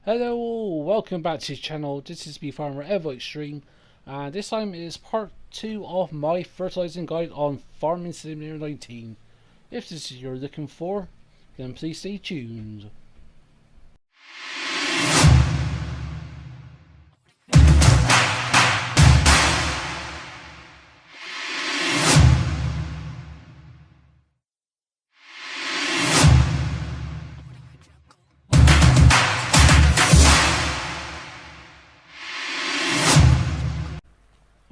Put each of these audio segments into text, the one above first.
Hello, welcome back to the channel. This is me farmer EnvoyXtreme, and this time is part 2 of my fertilizing guide on Farming Simulator 19. If this is what you're looking for, then please stay tuned.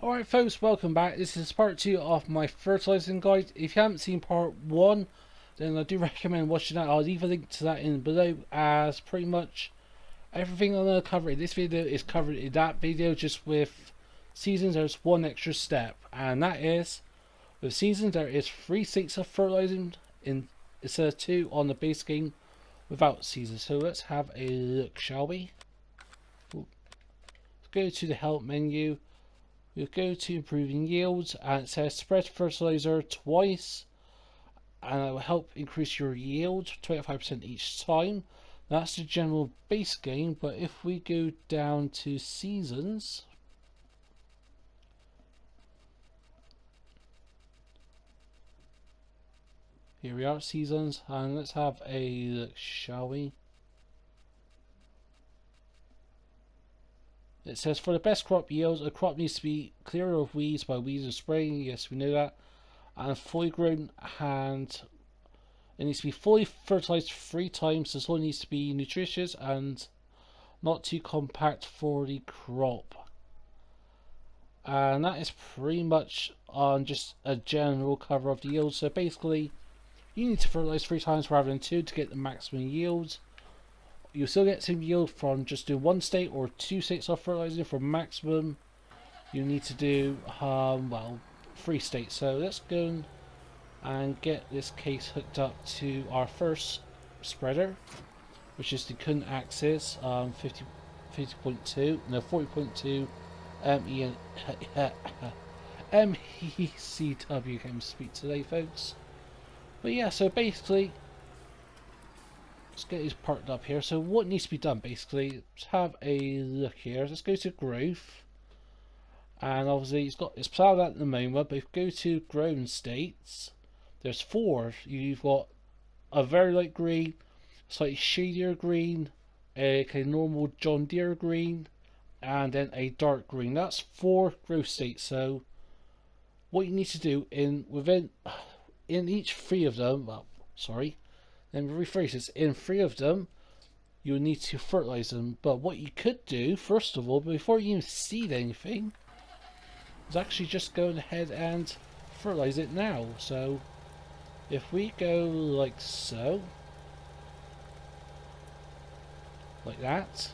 Alright folks, welcome back. This is part 2 of my fertilizing guide. If you haven't seen part 1, then I do recommend watching that. I'll leave a link to that in below, as pretty much everything I'm going to cover in this video is covered in that video. Just with seasons there's one extra step, and that is with seasons there is 3 states of fertilizing instead of 2 on the base game without seasons. So let's have a look, shall we? Let's go to the help menu. We'll go to improving yields, and it says spread fertilizer twice, and it will help increase your yield 25% each time. That's the general base game, but if we go down to seasons, here we are, seasons, and let's have a look, shall we? It says for the best crop yields, a crop needs to be clear of weeds by weeds and spraying. Yes, we know that. And fully grown, and it needs to be fully fertilized 3 times. The soil needs to be nutritious and not too compact for the crop. And that is pretty much on just a general cover of the yield. So basically, you need to fertilize 3 times rather than 2 to get the maximum yield. You'll still get some yield from just doing 1 state or 2 states of fertilizing. For maximum, you need to do 3 states. So let's go and get this case hooked up to our first spreader, which is the current axis, 50.2, no 40.2 MECW. Can't speak today, folks. But yeah, so basically, let's get these parked up here. So what needs to be done basically, let's have a look here. Let's go to growth, and obviously it's plowed at the moment, but if you go to grown states, there's 4. You've got a very light green, slightly shadier green, a normal John Deere green, and then a dark green. That's 4 growth states. So what you need to do in each 3 of them, let me rephrase this. In 3 of them, you'll need to fertilize them. But what you could do, first of all, before you even seed anything, is actually just go ahead and fertilize it now. So, if we go like so, like that,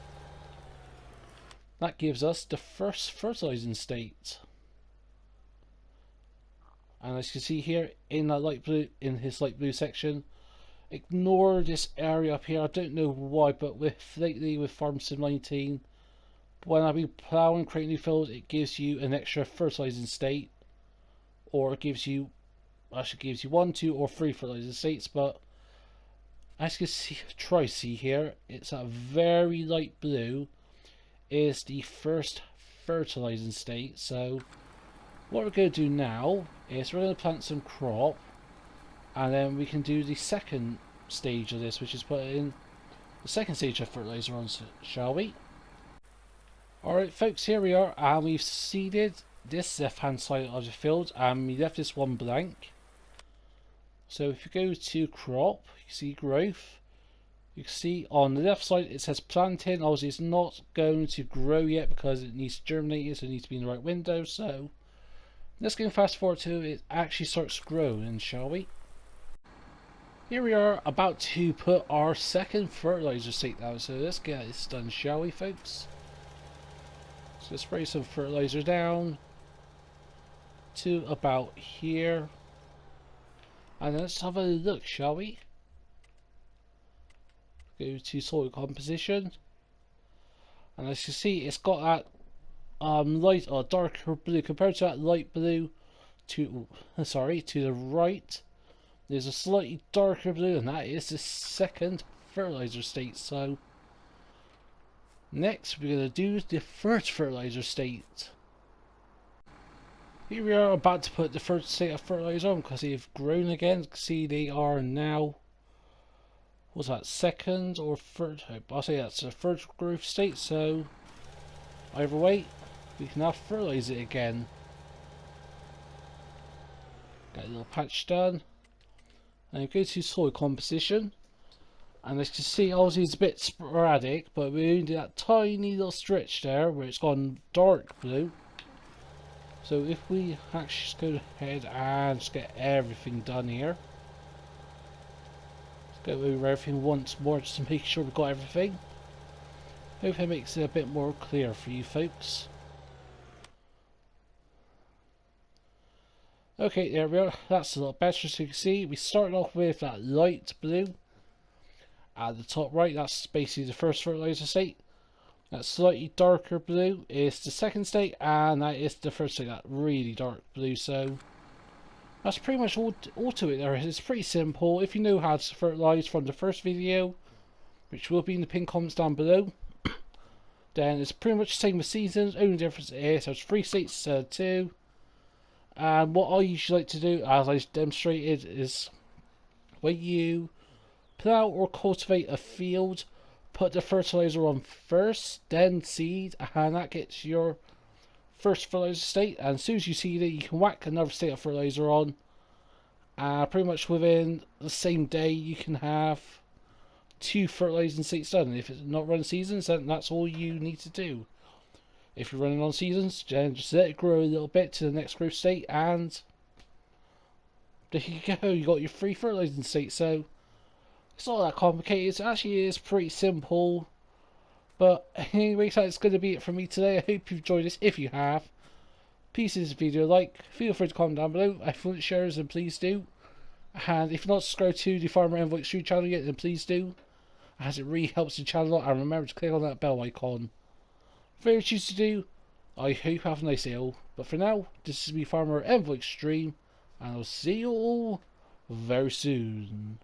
that gives us the first fertilizing state. And as you can see here, in that light blue, in his light blue section, ignore this area up here. I don't know why, but lately with Farm Sim 19, when I've been plowing, creating new fields, it gives you an extra fertilizing state, or it gives you, actually gives you 1, 2, or 3 fertilizing states. But as you can see, here, it's a very light blue is the first fertilizing state. So what we're going to do now is we're going to plant some crop, and then we can do the second stage of this, which is put in the second stage of fertilizer on, shall we? Alright folks, here we are, and we've seeded this left hand side of the field, and we left this one blank. So if you go to crop, you see growth, you can see on the left side it says planting. Obviously it's not going to grow yet because it needs to germinate, so it needs to be in the right window. So let's go fast forward to it actually starts growing, shall we? Here we are about to put our second fertilizer state down, so let's get this done, shall we, folks? So let's spray some fertilizer down to about here, and let's have a look, shall we? Go to soil composition, and as you see, it's got that light or darker blue compared to that light blue to the right. There's a slightly darker blue, and that is the second fertilizer state. So Next we're going to do the first fertilizer state. Here we are about to put the first state of fertilizer on because they've grown again. You can see they are now, what's that, second or third? I'll say that's the third growth state, so either way we can now fertilize it again. Got a little patch done. And go to soil composition. And as you can see, obviously it's a bit sporadic, but we only did that tiny little stretch there where it's gone dark blue. So if we actually just go ahead and just get everything done here. Let's go over everything once more just to make sure we've got everything. Hopefully it makes it a bit more clear for you folks. Okay, there we are. That's a lot better. So you can see we started off with that light blue. At the top right, that's basically the first fertilizer state. That slightly darker blue is the second state, and that is the first state, that really dark blue. So that's pretty much all to it there. It's pretty simple. If you know how to fertilize from the first video, which will be in the pinned comments down below, then it's pretty much the same with seasons. Only difference is there's 3 states instead of 2. And what I usually like to do, as I demonstrated, is when you plow or cultivate a field, put the fertilizer on first, then seed, and that gets your first fertilizer state. And as soon as you seed it, you can whack another state of fertilizer on. Pretty much within the same day, you can have 2 fertilizing states done. If it's not running seasons, then that's all you need to do. If you're running on seasons, then just let it grow a little bit to the next growth state, and there you go. You got your 3 fertilizing states. So it's not that complicated. It actually is pretty simple. But anyway, that's going to be it from me today. I hope you've enjoyed this. If you have, please give this video a like. Feel free to comment down below. If you want shares, then please do. And if you're not subscribed to the Farmer EnvoyXtreme channel yet, then please do, as it really helps the channel out. And remember to click on that bell icon. Whatever you choose to do, I hope you have a nice day all. But for now, this is me, Farmer EnvoyXtreme, and I'll see you all very soon.